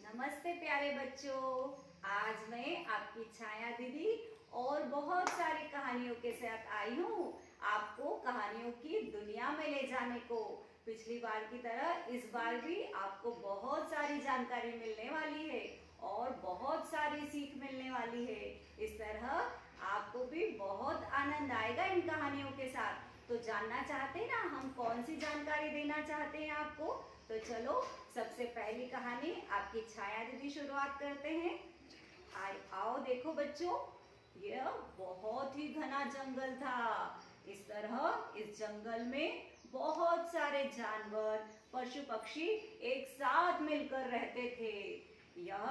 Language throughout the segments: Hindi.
नमस्ते प्यारे बच्चों। आज मैं आपकी छाया दीदी और बहुत सारी कहानियों के साथ आई हूँ आपको कहानियों की दुनिया में ले जाने को। पिछली बार की तरह इस बार भी आपको बहुत सारी जानकारी मिलने वाली है और बहुत सारी सीख मिलने वाली है। इस तरह आपको भी बहुत आनंद आएगा इन कहानियों के साथ। तो जानना चाहते हैं ना हम कौन सी जानकारी देना चाहते हैं आपको? तो चलो सबसे पहली कहानी आपकी छाया दीदी शुरुआत करते हैं। आओ देखो बच्चों, यह बहुत ही घना जंगल था। इस तरह इस जंगल में बहुत सारे जानवर पशु पक्षी एक साथ मिलकर रहते थे। यह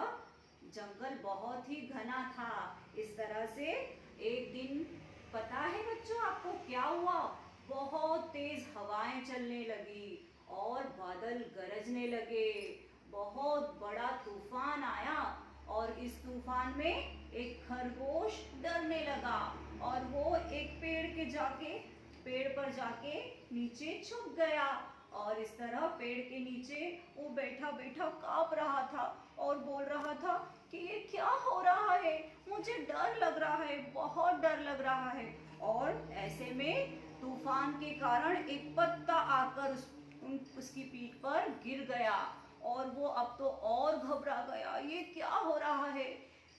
जंगल बहुत ही घना था। इस तरह से एक दिन पता है बच्चों आपको क्या हुआ? बहुत तेज हवाएं चलने लगी और बादल गरजने लगे। बहुत बड़ा तूफान आया और इस तूफान में एक खरगोश डरने लगा और वो एक पेड़ पर जाके नीचे छुप गया। और इस तरह पेड़ के नीचे वो बैठा बैठा कांप रहा था और बोल रहा था कि ये क्या हो रहा है, मुझे डर लग रहा है, बहुत डर लग रहा है। और ऐसे में तूफान के कारण एक पत्ता आकर उसकी पीठ पर गिर गया और वो अब तो और घबरा गया। ये क्या हो रहा है,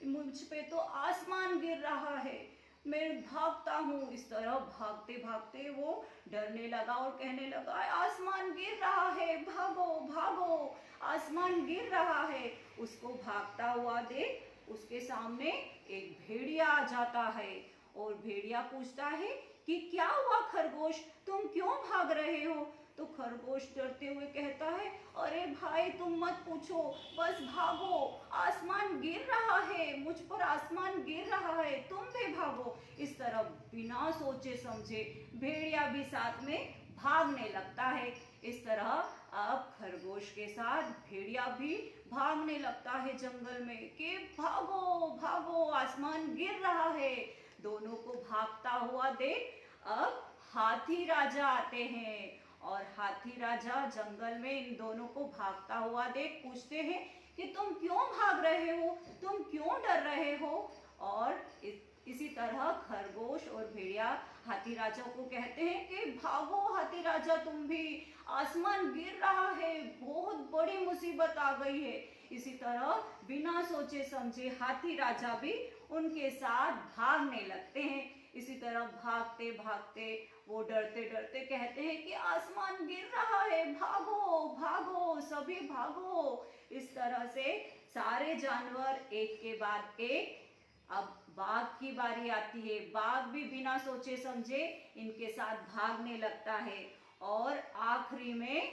मुझ पे तो आसमान गिर रहा है, मैं भागता हूँ। इस तरह भागते भागते वो डरने लगा और कहने लगा आसमान गिर रहा है, भागो भागो, आसमान गिर रहा है। उसको भागता हुआ देख उसके सामने एक भेड़िया आ जाता है और भेड़िया पूछता है कि क्या हुआ खरगोश, तुम क्यों भाग रहे हो? तो खरगोश डरते हुए कहता है अरे भाई तुम मत पूछो, बस भागो, आसमान गिर रहा है, मुझ पर आसमान गिर रहा है, तुम भी भागो। इस तरह बिना सोचे समझे भेड़िया भी साथ में भागने लगता है। इस तरह अब खरगोश के साथ भेड़िया भी भागने लगता है जंगल में कि भागो भागो, आसमान गिर रहा है। दोनों को भागता हुआ देख अब हाथी राजा आते हैं और हाथी राजा जंगल में इन दोनों को भागता हुआ देख पूछते हैं कि तुम क्यों भाग रहे हो, तुम क्यों डर रहे हो? और इसी तरह खरगोश और भेड़िया हाथी राजा को कहते हैं कि भागो हाथी राजा, तुम भी, आसमान गिर रहा है, बहुत बड़ी मुसीबत आ गई है। इसी तरह बिना सोचे समझे हाथी राजा भी उनके साथ भागने लगते हैं। इसी तरह भागते भागते वो डरते डरते कहते हैं कि आसमान गिर रहा है, भागो भागो, सभी भागो। इस तरह से सारे जानवर एक के बाद एक, अब बाघ की बारी आती है। बाघ भी बिना सोचे समझे इनके साथ भागने लगता है और आखिरी में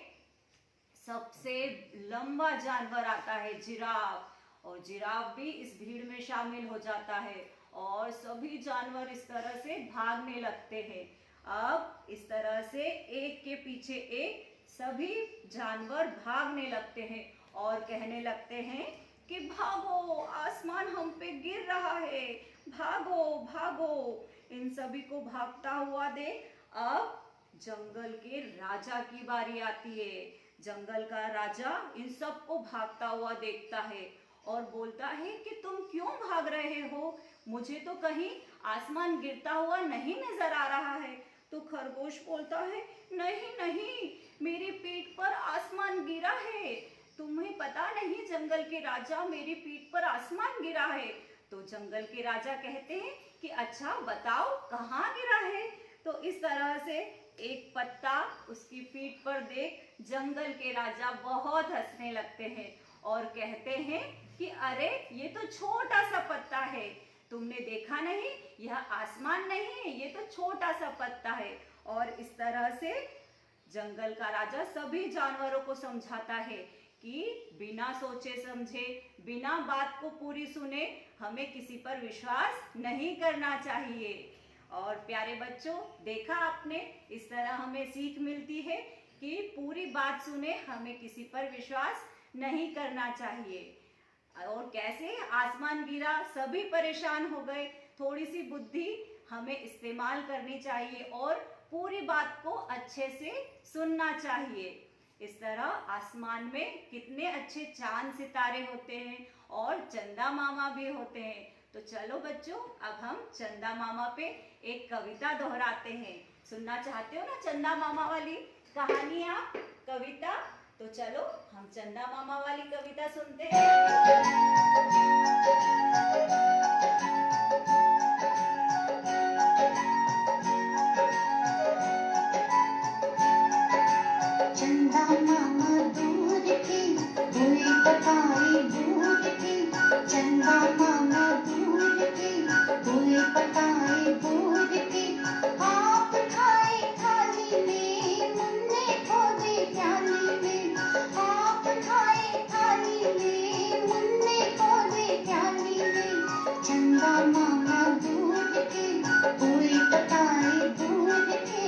सबसे लंबा जानवर आता है जिराफ, और जिराफ भी इस भीड़ में शामिल हो जाता है और सभी जानवर इस तरह से भागने लगते हैं। अब इस तरह से एक के पीछे एक सभी जानवर भागने लगते हैं और कहने लगते हैं कि भागो, आसमान हम पे गिर रहा है, भागो भागो। इन सभी को भागता हुआ देख अब जंगल के राजा की बारी आती है। जंगल का राजा इन सबको भागता हुआ देखता है और बोलता है कि तुम क्यों भाग रहे हो, मुझे तो कहीं आसमान गिरता हुआ नहीं नजर आ रहा है। तो खरगोश बोलता है नहीं नहीं, मेरी पीठ पर आसमान गिरा है, तुम्हें पता नहीं जंगल के राजा, मेरी पीठ पर आसमान गिरा है। तो जंगल के राजा कहते हैं कि अच्छा बताओ कहाँ गिरा है? तो इस तरह से एक पत्ता उसकी पीठ पर देख जंगल के राजा बहुत हंसने लगते हैं और कहते हैं कि अरे ये तो छोटा सा पत्ता है, तुमने देखा नहीं, यह आसमान नहीं है, ये तो छोटा सा पत्ता है। और इस तरह से जंगल का राजा सभी जानवरों को समझाता है कि बिना सोचे समझे, बिना बात को पूरी सुने हमें किसी पर विश्वास नहीं करना चाहिए। और प्यारे बच्चों, देखा आपने, इस तरह हमें सीख मिलती है कि पूरी बात सुने हमें किसी पर विश्वास नहीं करना चाहिए। और कैसे आसमान गिरा, सभी परेशान हो गए। थोड़ी सी बुद्धि हमें इस्तेमाल करनी चाहिए और पूरी बात को अच्छे से सुनना चाहिए। इस तरह आसमान में कितने अच्छे चांद सितारे होते हैं और चंदा मामा भी होते हैं। तो चलो बच्चों, अब हम चंदा मामा पे एक कविता दोहराते हैं। सुनना चाहते हो ना चंदा मामा वाली कहानी आप, कविता? तो चलो हम चंदा मामा वाली कविता सुनते हैं। चंदा मामा दूध के हुए पकाए दूध के, चंदा मामा दूध के हुए पकाए दूध के, आप खाए थाली में मुन्ने खोदे प्याली में, आप खाए थाली में मुन्ने खोदे प्याली में, चंदा मामा दूध के हुए पकाए दूध के।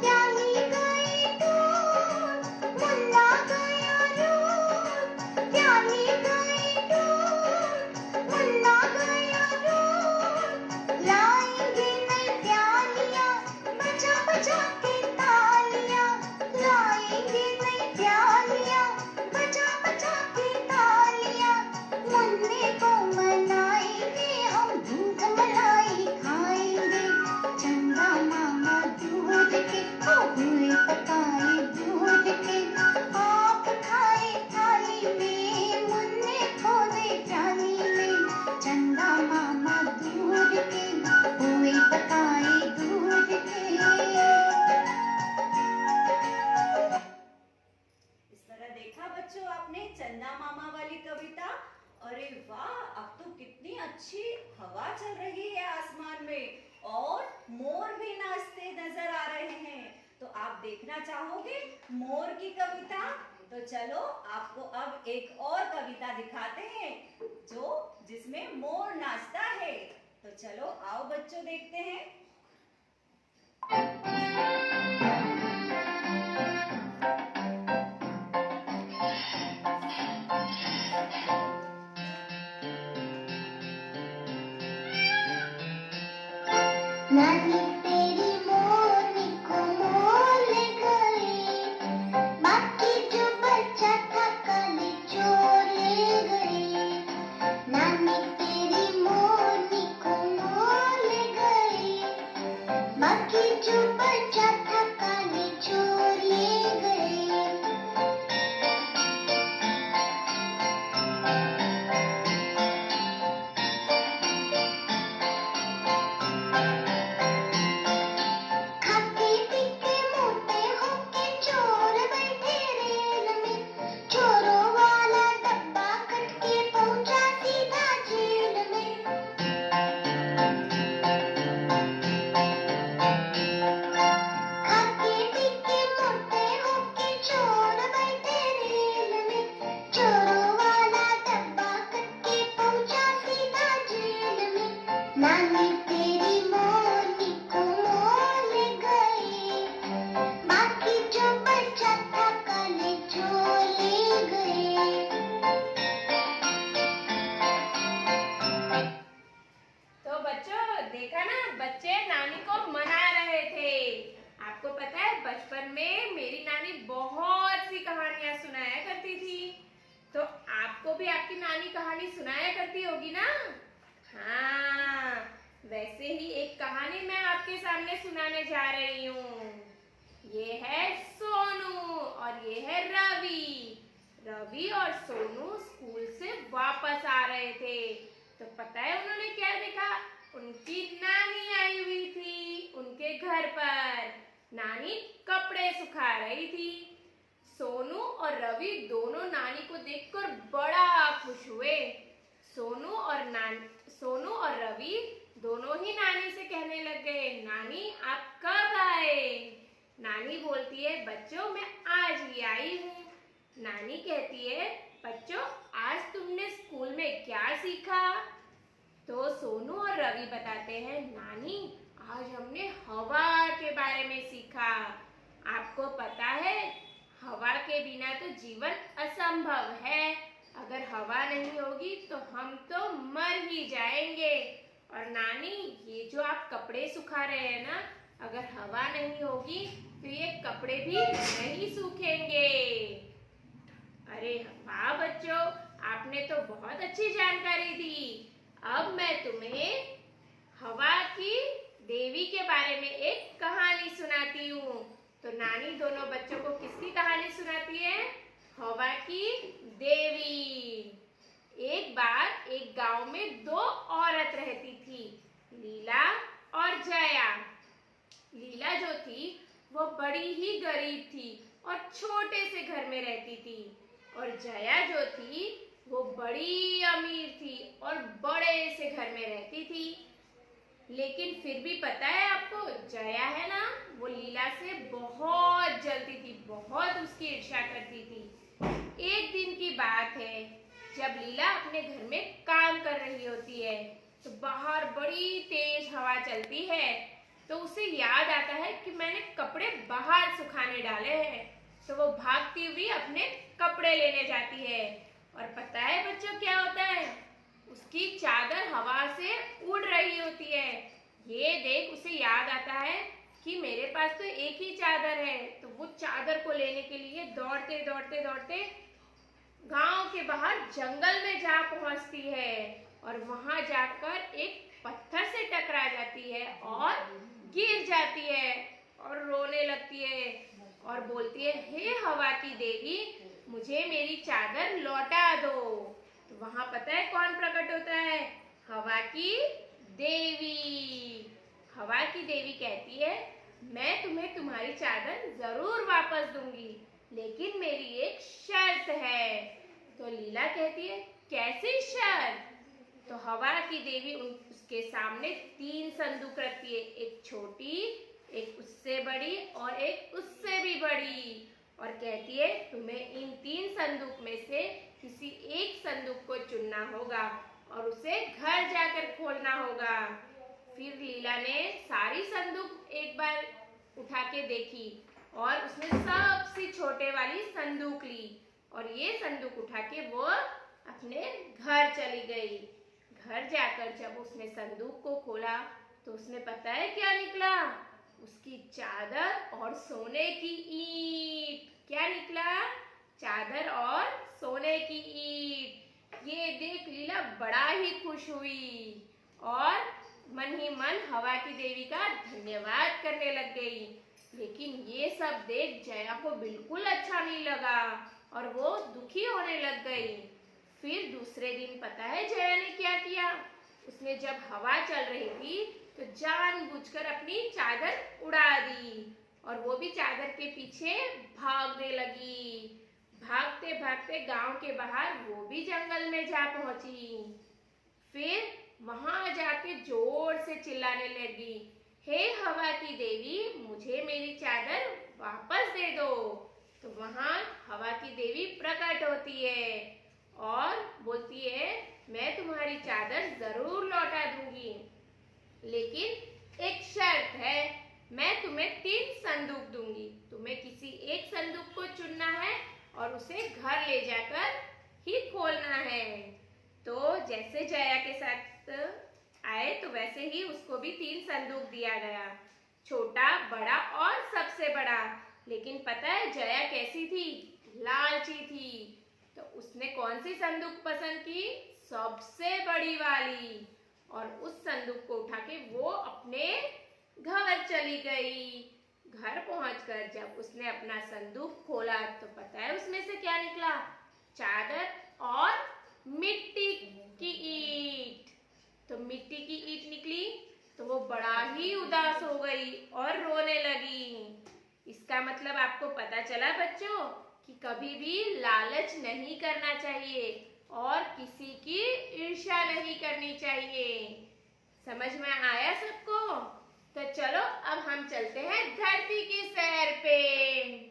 प्याली गई दूध मुन्ना गया दूध, प्याली गई दूध मुन्ना गया दूध, लाएंगे नई प्यालियां बजा बजा के तालियां, लाएंगे नई प्यालियां बजा बजा के तालियां, मुन्ने को मनाएंगे हम दूध मलाई खाएंगे, चंदा मामा दूध के हुए पकाए दूध के, आप खाए थाली में मुन्ने खोदे प्याली में, चंदा मामा दूध के हुए पकाए दूध के। इस तरह देखा बच्चों आपने चंदा मामा वाली कविता? अरे वाह, अब तो कितनी अच्छी हवा चल रही है आसमान में और मोर भी नाचते नजर आ रहे हैं। तो आप देखना चाहोगे मोर की कविता? तो चलो आपको अब एक और कविता दिखाते हैं जिसमें मोर नाचता है। तो चलो आओ बच्चों देखते हैं। नानी तेरी मोरनी को मोर ले गए, बाकी जो बचा था कल चोर ले गए, नानी तेरी मोरनी को मोर ले गए, बाकी जो बचा था कल चोर ले गए। खाके पीके मोटे होके चोर बैठे रेल में, चोरों वाला डब्बा कट के पहुंचा सीधा जेल में। खाके पीके मोटे होके चोर बैठे रेल में, चोरों वाला डब्बा कट के पहुंचा सीधा जेल में, नानी तेरी मोरनी को मोर ले गए, बाकी जो बचा था कल चोर ले गए। तो बच्चों देखा ना, बच्चे नानी को मना रहे थे। आपको पता है बचपन में मेरी नानी बहुत सी कहानियां सुनाया करती थी। तो आपको भी आपकी नानी कहानी सुनाया करती होगी ना? हाँ, वैसे ही एक कहानी मैं आपके सामने सुनाने जा रही हूँ। ये है सोनू और ये है रवि। रवि और सोनू स्कूल से वापस आ रहे थे। तो पता है उन्होंने क्या देखा? उनकी नानी आई हुई थी उनके घर पर। नानी कपड़े सुखा रही थी। सोनू और रवि दोनों नानी को देखकर बड़ा खुश हुए। सोनू और रवि दोनों ही नानी से कहने लग गए, नानी आप कब आए? नानी बोलती है, बच्चों मैं आज ही आई हूँ। नानी कहती है, बच्चों आज तुमने स्कूल में क्या सीखा? तो सोनू और रवि बताते हैं, नानी आज हमने हवा के बारे में सीखा। आपको पता है हवा के बिना तो जीवन असंभव है। अगर हवा नहीं होगी तो हम तो मर ही जाएंगे। और नानी, ये जो आप कपड़े सुखा रहे हैं ना, अगर हवा नहीं होगी तो ये कपड़े भी नहीं सूखेंगे। अरे वाह बच्चों, आपने तो बहुत अच्छी जानकारी दी। अब मैं तुम्हें हवा की देवी के बारे में एक कहानी सुनाती हूँ। तो नानी दोनों बच्चों को किसकी कहानी सुनाती है? हवा की देवी। एक बार एक गांव में दो औरत रहती थी, लीला और जया। लीला जो थी वो बड़ी ही गरीब थी और छोटे से घर में रहती थी, और जया जो थी वो बड़ी अमीर थी और बड़े से घर में रहती थी। लेकिन फिर भी पता है आपको, जया है ना, वो लीला से बहुत जलती थी, बहुत उसकी ईर्ष्या करती थी। एक दिन की बात है, जब लीला अपने घर में काम कर रही होती है तो बाहर बड़ी तेज हवा चलती है। तो उसे याद आता है कि मैंने कपड़े बाहर सुखाने डाले हैं। तो वो भागती हुई अपने कपड़े लेने जाती है, और पता है बच्चों क्या होता है? उसकी चादर हवा से उड़ रही होती है। ये देख उसे याद आता है कि मेरे पास तो एक ही चादर है। तो वो चादर को लेने के लिए दौड़ते दौड़ते दौड़ते गांव के बाहर जंगल में जा पहुंचती है, और वहां जाकर एक पत्थर से टकरा जाती है और गिर जाती है और रोने लगती है और बोलती है, हे हवा की देवी, मुझे मेरी चादर लौटा दो। तो वहां पता है कौन प्रकट होता है? हवा की देवी। हवा की देवी कहती है, मैं तुम्हें तुम्हारी चादर जरूर वापस दूंगी, लेकिन मेरी एक शर्त है। तो लीला कहती है, कैसी शर्त? तो हवा की देवी उसके सामने 3 संदूक रखती है, एक छोटी, एक उससे बड़ी और एक उससे भी बड़ी, और कहती है तुम्हें इन 3 संदूक में से किसी एक संदूक को चुनना होगा और उसे घर जाकर खोलना होगा। फिर लीला ने सारी संदूक एक बार उठा के देखी और उसने सबसे छोटे वाली संदूक ली, और ये संदूक उठा के वो अपने घर चली गई। घर जाकर जब उसने संदूक को खोला तो उसने पता है क्या निकला? उसकी चादर और सोने की ईंट। क्या निकला? चादर और सोने की ईंट। ये देख लीला बड़ा ही खुश हुई और मन ही मन हवा की देवी का धन्यवाद करने लग गई। लेकिन ये सब देख जया को बिल्कुल अच्छा नहीं लगा और वो दुखी होने लग गई। फिर दूसरे दिन पता है जया ने क्या किया? उसने जब हवा चल रही थी तो जानबूझकर अपनी चादर उड़ा दी, और वो भी चादर के पीछे भागने लगी। भागते भागते गांव के बाहर वो भी जंगल में जा पहुंची। फिर वहां जाके जोर से चिल्लाने लगी, हे हवा की देवी, मुझे मेरी चादर वापस दे दो। तो वहां हवा की देवी प्रकट होती है और बोलती है, मैं तुम्हारी चादर जरूर लौटा दूंगी, लेकिन एक शर्त है, मैं तुम्हें 3 संदूक दूंगी। तुम्हें किसी एक संदूक को चुनना है और उसे घर ले जाकर ही खोलना है। तो जैसे जया के साथ आए तो वैसे ही उसको भी 3 संदूक दिया गया, छोटा, बड़ा और सबसे बड़ा। लेकिन पता है जया कैसी थी? लालची थी। तो उसने कौन सी संदूक पसंद की? सबसे बड़ी वाली, और उस संदूक को उठा के वो अपने घर चली गई। घर पहुंचकर जब उसने अपना संदूक खोला तो पता है उसमें से क्या निकला? चादर और मिट्टी की ईंट। तो मिट्टी की ईंट निकली तो वो बड़ा ही उदास हो गई और रोने लगी। इसका मतलब आपको पता चला बच्चों कि कभी भी लालच नहीं करना चाहिए और किसी की ईर्ष्या नहीं करनी चाहिए। समझ में आया सबको? तो चलो अब हम चलते हैं धरती की सैर पे।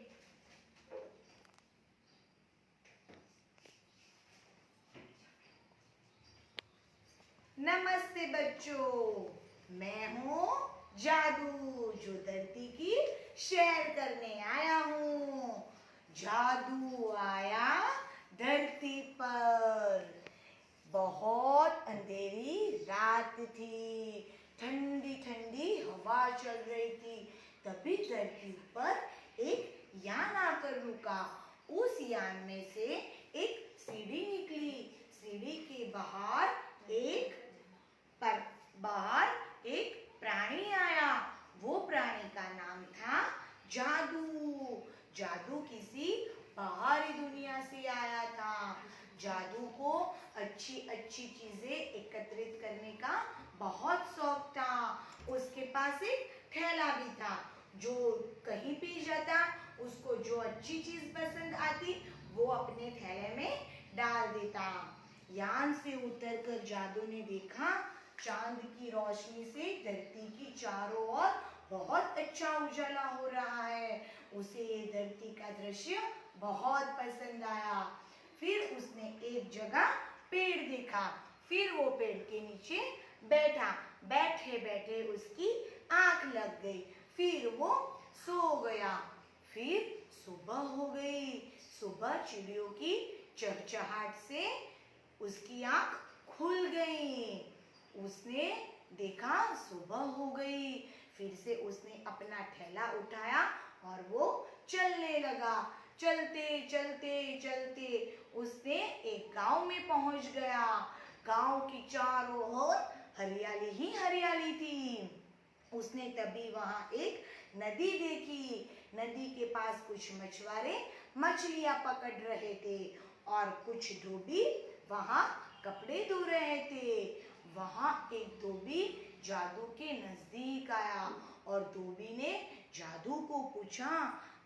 नमस्ते बच्चों, मैं हूँ जादू जो धरती की सैर करने आया हूँ। जादू आया धरती पर बहुत अंधेरी रात थी, ठंडी ठंडी हवा चल रही थी। तभी धरती पर एक यान आकर रुका। उस यान में से एक सीढ़ी निकली। सीढ़ी के बाहर एक प्राणी आया। वो प्राणी का नाम था जादू। जादू किसी बाहरी दुनिया से आया था। जादू को अच्छी अच्छी चीजें एकत्रित करने का बहुत शौक था। उसके पास एक थैला भी था। जो कहीं भी जाता, उसको जो अच्छी चीज पसंद आती वो अपने थैले में डाल देता। यान से उतरकर जादू ने देखा चांद की रोशनी से धरती की चारों ओर बहुत अच्छा उजाला हो रहा है। उसे ये धरती का दृश्य बहुत पसंद आया। फिर उसने एक जगह पेड़ देखा। फिर वो पेड़ के नीचे बैठा। बैठे बैठे उसकी आंख लग गई। फिर वो सो गया। फिर सुबह हो गई। सुबह चिड़ियों की चहचहाट से उसकी आंख खुल गई। उसने देखा सुबह हो गई। फिर से उसने अपना थैला उठाया और वो चलने लगा। चलते चलते चलते उसने एक गांव में पहुंच गया। गांव की चारों ओर हरियाली ही हरियाली थी। उसने तभी वहां एक नदी देखी। नदी के पास कुछ मछुआरे मछलियां पकड़ रहे थे और कुछ धोबी वहां कपड़े धो रहे थे। वहां एक धोबी जादू के नजदीक आया और धोबी ने जादू को पूछा,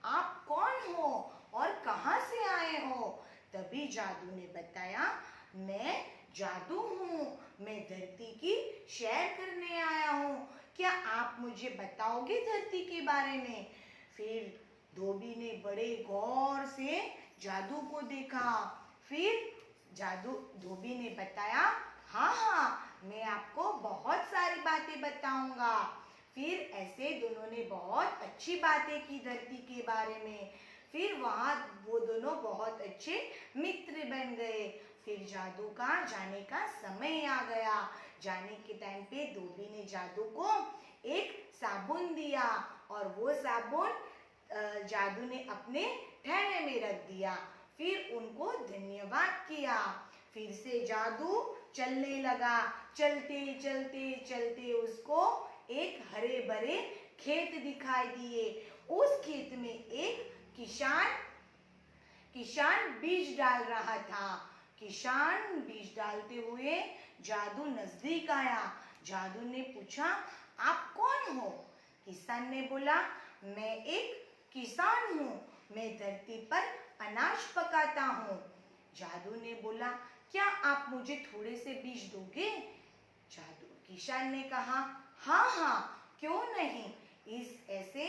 आप कौन हो और कहां से आए हो? तभी जादू ने बताया, मैं जादू हूँ। मैं धरती की सैर करने आया हूँ। क्या आप मुझे बताओगे धरती के बारे में? फिर धोबी ने बड़े गौर से जादू को देखा। फिर धोबी ने बताया, हाँ हाँ, मैं आपको बहुत सारी बातें बताऊंगा। फिर ऐसे दोनों ने बहुत अच्छी बातें की धरती के बारे में। फिर वहाँ वो दोनों बहुत अच्छे मित्र बन गए। फिर जादू का जाने का समय आ गया। जाने के टाइम पे धोबी ने जादू को एक साबुन दिया और वो साबुन जादू ने अपने थैले में रख दिया। फिर उनको धन्यवाद किया। फिर से जादू चलने लगा। चलते चलते चलते उसको एक हरे भरे खेत दिखाई दिए। उस खेत में एक किसान बीज डाल रहा था। किसान बीज डालते हुए जादू नजदीक आया। जादू ने पूछा, आप कौन हो? किसान ने बोला, मैं एक किसान हूँ। मैं धरती पर अनाज पकाता हूँ। जादू ने बोला, क्या आप मुझे थोड़े से बीज दोगे? किसान ने कहा, हाँ हाँ, क्यों नहीं। ऐसे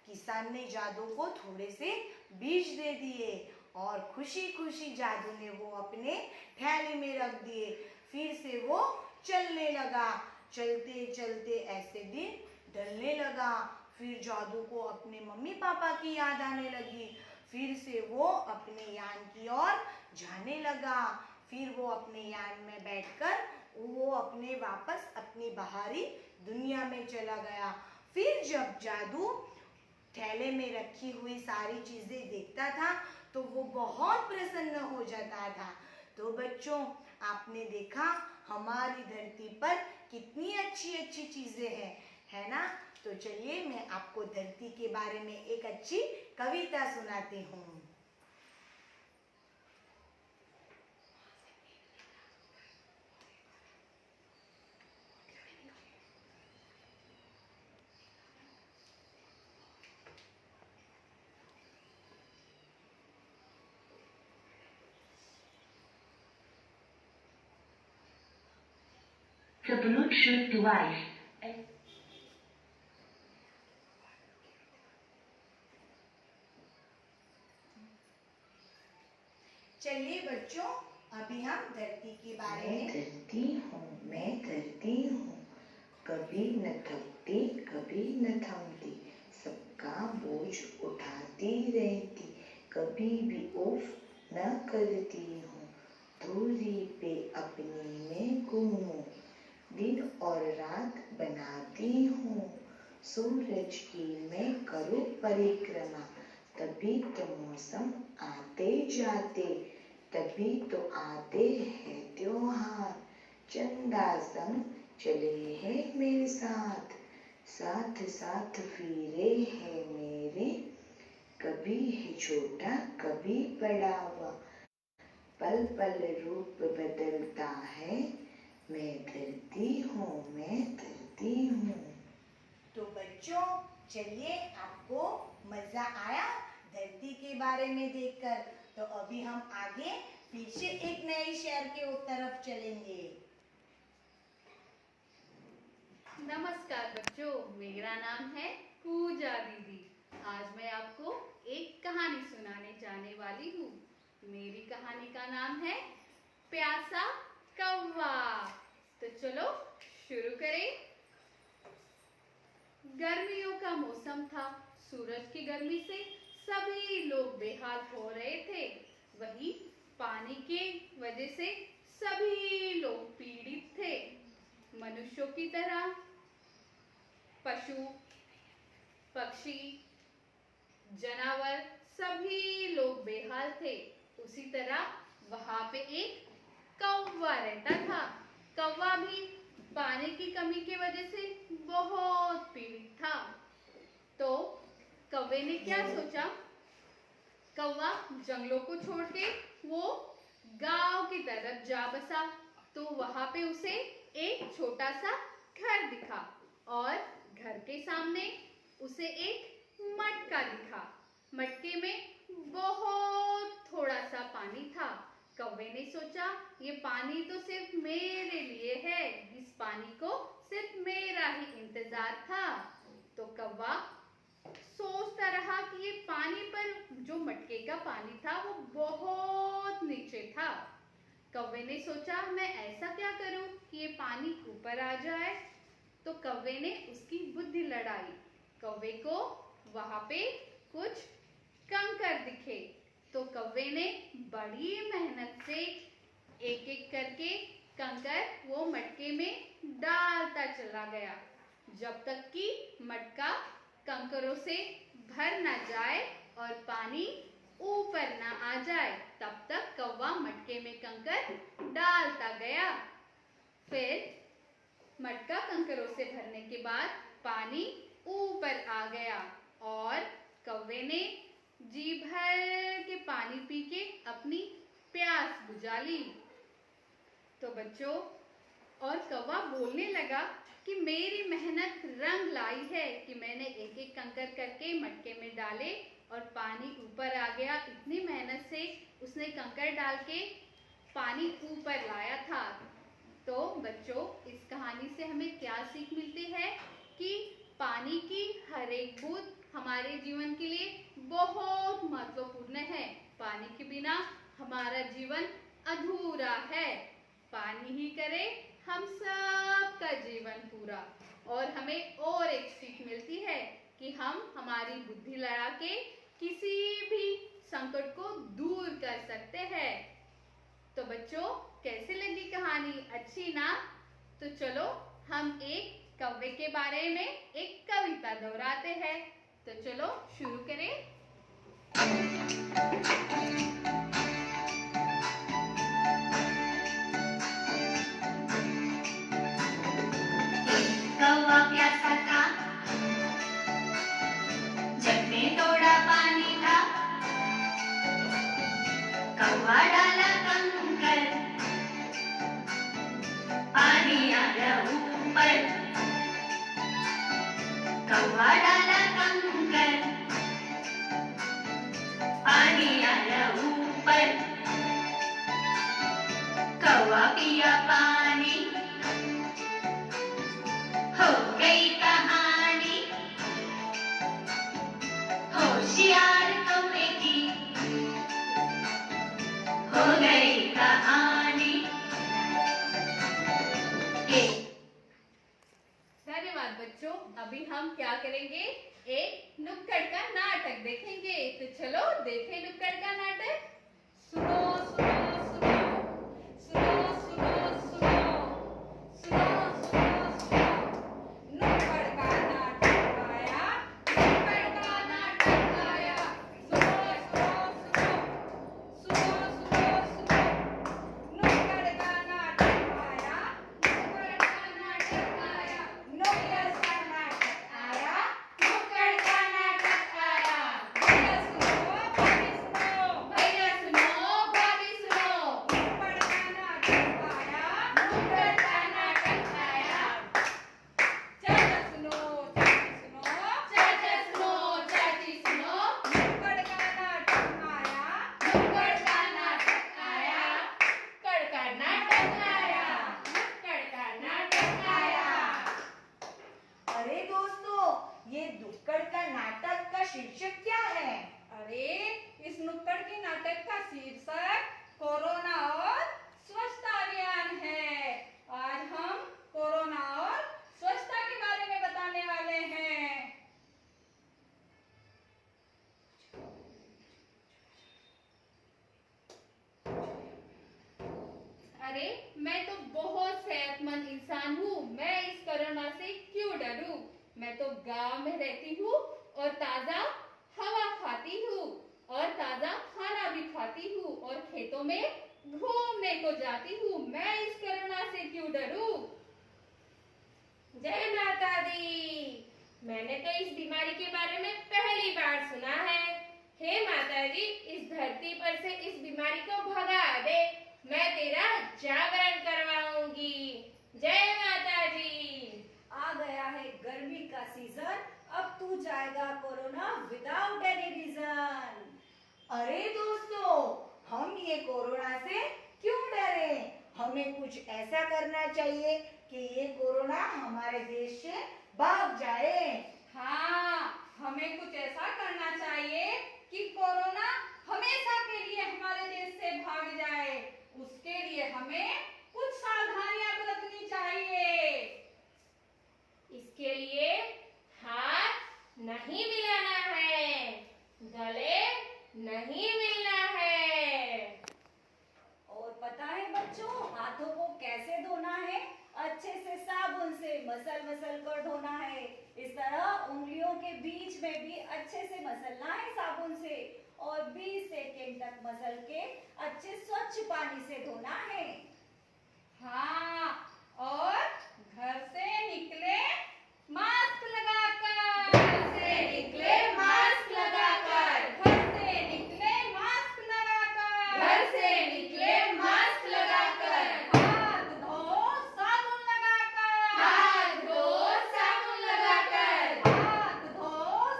किसान ने जादू को थोड़े से बीज दे दिए और खुशी खुशी जादू ने वो अपने थैले में रख दिए। फिर से वो चलने लगा। चलते चलते ऐसे दिन ढलने लगा। फिर जादू को अपने मम्मी पापा की याद आने लगी। फिर से वो अपने यान की ओर जाने लगा। फिर वो अपने यान में बैठकर वो वापस अपनी बाहरी दुनिया में चला गया। फिर जब जादू थैले में रखी हुई सारी चीजें देखता था तो वो बहुत प्रसन्न हो जाता था। तो बच्चों, आपने देखा हमारी धरती पर कितनी अच्छी अच्छी चीजें हैं, है ना? तो चलिए मैं आपको धरती के बारे में एक अच्छी कविता सुनाती हूँ। The Bluetooth device. चलिए बच्चों, अभी हम धरती के बारे में मैं धरती हूँ, कभी न थकती कभी न थमती, सबका बोझ उठाती रहती, कभी भी उफ न करती हूँ, दूरी पे अपनी में गुम हूँ, दिन और रात बनाती हूँ, सूरज की मैं करूँ परिक्रमा, तभी तो मौसम आते जाते, तभी तो आते हैं त्योहार, चंदा संग चले हैं मेरे साथ, साथ साथ फिरे हैं मेरे, कभी है छोटा कभी बड़ा हुआ, पल पल रूप बदलता है, मैं धरती हूँ, मैं धरती हूँ। तो बच्चों, चलिए, आपको मजा आया धरती के बारे में देखकर? तो अभी हम आगे फिर से एक नए शेर के तरफ चलेंगे। नमस्कार बच्चों, मेरा नाम है पूजा दीदी। आज मैं आपको एक कहानी सुनाने जाने वाली हूँ। मेरी कहानी का नाम है प्यासा कौवा। तो चलो शुरू करें। गर्मियों का मौसम था। सूरज की गर्मी से सभी लोग बेहाल हो रहे थे। वहीं पानी के वजह से सभी लोग पीड़ित थे। मनुष्यों की तरह पशु, पक्षी, जानवर सभी लोग बेहाल थे। उसी तरह वहां पे एक कौवा रहता था। कौवा भी पानी की कमी की वजह से बहुत पीड़ित था। तो कौवे ने क्या सोचा? कौवा जंगलों को छोड़ के वो गांव की तरफ जा बसा। तो वहां पे उसे एक छोटा सा घर दिखा और घर के सामने उसे एक मटका दिखा। मटके में बहुत थोड़ा सा पानी था। कौवे ने सोचा, ये पानी तो सिर्फ मेरे लिए है, इस पानी को सिर्फ मेरा ही इंतजार था। तो कौवा सोचता रहा कि ये पानी, पर जो मटके का पानी था वो बहुत नीचे था। कौवे ने सोचा, मैं ऐसा क्या करूं कि ये पानी ऊपर आ जाए। तो कौवे ने उसकी बुद्धि लड़ाई। कौवे को वहां पे कुछ कंकर दिखे। तो कौवे ने बड़ी मेहनत से एक एक करके कंकर वो मटके में डालता चला गया, जब तक कि मटका कंकरों से भर न जाए और पानी ऊपर न आ जाए। तब तक कौवा मटके में कंकर डालता गया। फिर मटका कंकरों से भरने के बाद पानी ऊपर आ गया और कौवे ने जी भर के पानी पी के अपनी प्यास बुझा ली। तो बच्चों, और कौवा बोलने लगा कि मेरी मेहनत रंग लाई है कि मैंने एक एक कंकर करके मटके में डाले और पानी ऊपर आ गया। इतनी मेहनत से उसने कंकर डाल के पानी ऊपर लाया था। तो बच्चों, इस कहानी से हमें क्या सीख मिलती है कि पानी की हर एक बूंद हमारे जीवन के लिए बहुत महत्वपूर्ण है। पानी के बिना हमारा जीवन अधूरा है। पानी ही करे हम सब का जीवन पूरा। और हमें और एक सीख मिलती है कि हम हमारी बुद्धि लड़ा के किसी भी संकट को दूर कर सकते हैं। तो बच्चों, कैसे लगी कहानी? अच्छी ना? तो चलो हम एक कौवे के बारे में एक कविता दोहराते हैं। तो चलो शुरू करें। कौवा प्यासा था, जग में थोड़ा पानी था, कौवा डाला कंकर, पानी आया ऊपर, कौवा डाला कंकर, पानी आया ऊपर, कौवा पिया पानी, हो गई कहानी, होशियार कौवे की हो गई कहानी। धन्यवाद बच्चों। अभी हम क्या करेंगे? एक नुक्कड़ का नाटक देखेंगे। तो चलो देखें नुक्कड़ का नाटक। सुनो सुनो सुनो सुनो सुनो सुनो सुनो सुनो सुनो नुक्कड़ का नाटक आया नुक्कड़ का नाटक आया सुनो सुनो सुनो सुनो सुनो सुनो नुक्कड़ का नाटक आया नुक्कड़ का नाटक आया नुक्कड़ का नाटक आया नुक्कड़ का नाटक आया भैया सुनो भाभी सुनो नुक्कड़ का नाटक आया नुक्कड़ का नाटक आया चाचा सुनो चाची सुनो चाचा सुनो चाची सुनो नुक्कड़ का नाटक आया नुक्कड़ का नाटक आया कड़ का नाटक आया कड़ का नाटक आया। अरे दोस्तों, ये नुक्कड़ का नाटक का शीर्षक क्या है? अरे इस नुक्कड़ के नाटक का शीर्षक कोरोना और स्वच्छता अभियान है। आज हम कोरोना और स्वच्छता के बारे में बताने वाले हैं। अरे मैं तो बहुत सेहतमंद इंसान हूँ, मैं इस कोरोना से क्यों डरूं? मैं तो गांव में रहती हूँ और ताजा हवा खाती हूँ और ताजा खाना भी खाती हूँ और खेतों में घूमने को जाती हूँ। मैं इस कोरोना से क्यों डरूं? जय माता दी। मैंने तो इस बीमारी के बारे में पहली बार सुना है। हे माता जी, इस धरती पर से इस बीमारी को भगा दे। मैं तेरा जागरण करवाऊंगी। जय माता जी। आ गया है गर्मी का सीजन, अब तू जाएगा कोरोना विदाउट एनी रीजन। अरे दोस्तों, हम ये कोरोना से क्यों डरे? हमें कुछ ऐसा करना चाहिए कि ये कोरोना हमारे देश से भाग जाए। हाँ, हमें कुछ ऐसा करना चाहिए कि कोरोना हमेशा के लिए हमारे देश से भाग जाए। उसके लिए हमें कुछ सावधानियां बरतनी चाहिए। इसके लिए हाथ नहीं मिलाना है, गले नहीं मिलना है। और पता है बच्चों, हाथों को कैसे धोना है? अच्छे से साबुन से मसल कर धोना है। इस तरह उंगलियों के बीच में भी अच्छे से मसलना है साबुन से और 20 सेकेंड तक मसल के अच्छे स्वच्छ पानी से धोना है। हाँ, और घर से निकले मास्क लगाकर। घर से निकले मास्क लगाकर। घर से निकले मास्क लगाकर। घर से निकले मास्क लगाकर। हाथ धो साबुन लगाकर। हाथ धो साबुन लगाकर। हाथ धो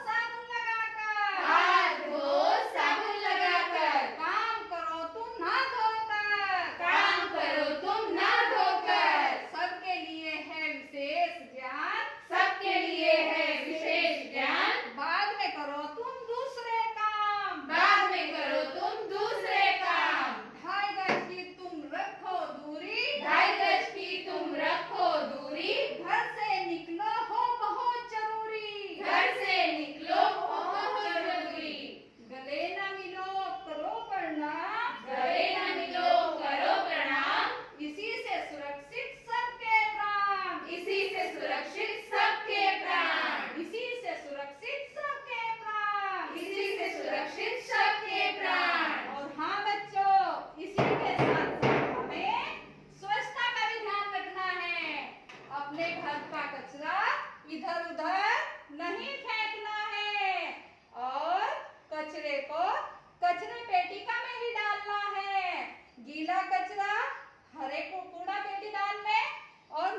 साबुन लगाकर। हाथ धो साबुन लगाकर। काम करो तुम ना धोकर। काम करो तुम ना धोकर। सबके लिए है विशेष ज्ञान। सबके लिए है विशेष ज्ञान। बाद में करो तुम दूसरे काम। बाद में करो तुम दूसरे काम। 2.5 गज की तुम रखो दूरी। 2.5 गज की तुम रखो दूरी। घर से निकलो हो बहुत जरूरी। घर से निकलो बहुत जरूरी। गले न मिलो करो प्रणाम। गले न मिलो करो प्रणाम। इसी से सुरक्षित सबके प्राण। इसी से सुरक्षित सबके प्राण। इसी से सुरक्षित सबके प्राण। इसी से सुरक्षित सबके प्राण। और हाँ बच्चों, इसी के साथ साथ हमें स्वच्छता का भी ध्यान रखना है। अपने घर का कचरा इधर उधर नहीं फेंकना है और कचरे को कचरे पेटिका में ही डालना है। गीला कचरा हरे को कूड़ा पेटी डाल में और